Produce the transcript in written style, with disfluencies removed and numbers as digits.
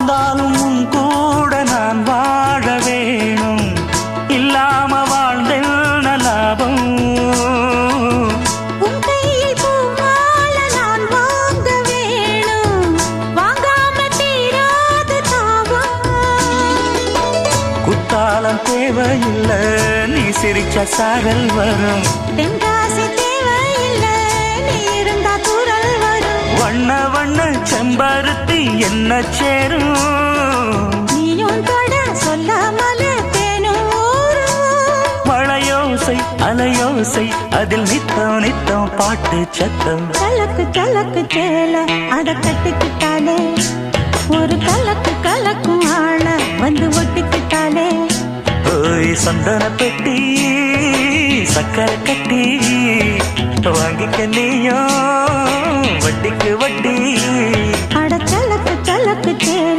இருந்தாலும் உன் கூட நான் வாழ வேணும், இல்லாம வாழ்ந்தென்ன லாபம். உன் கையில் பூமால நான் வாங்க வேணும், வாங்காம தீராத தாபம். குத்தாலம் தேவையில்லை, நீ சிரிச்ச சாரல் வரும். தென்காசி தேவையில்லை, நீ இருந்தா தூரல் வரும். வண்ண வண்ண செம்பருத்தி என்ன சேரும், நீயும் தொட சொல்லாமல தேனும் ஊரும். மழையோசை அலையோசை அதில் நித்தம் நித்தம் பாட்டு சத்தம். கலக்கு கலக்கு சேல அத கட்டிக்கிட்டாலே, ஒரு கலக்கு கலக்கும் ஆள வந்து ஒட்டிக்கிட்டாலே. ஓய் சந்தன பெட்டி சக்கரை கட்டி வாங்கிக்க நீயும் வட்டிக்கு வட்டி. அட கலக்கு கலக்கு சேல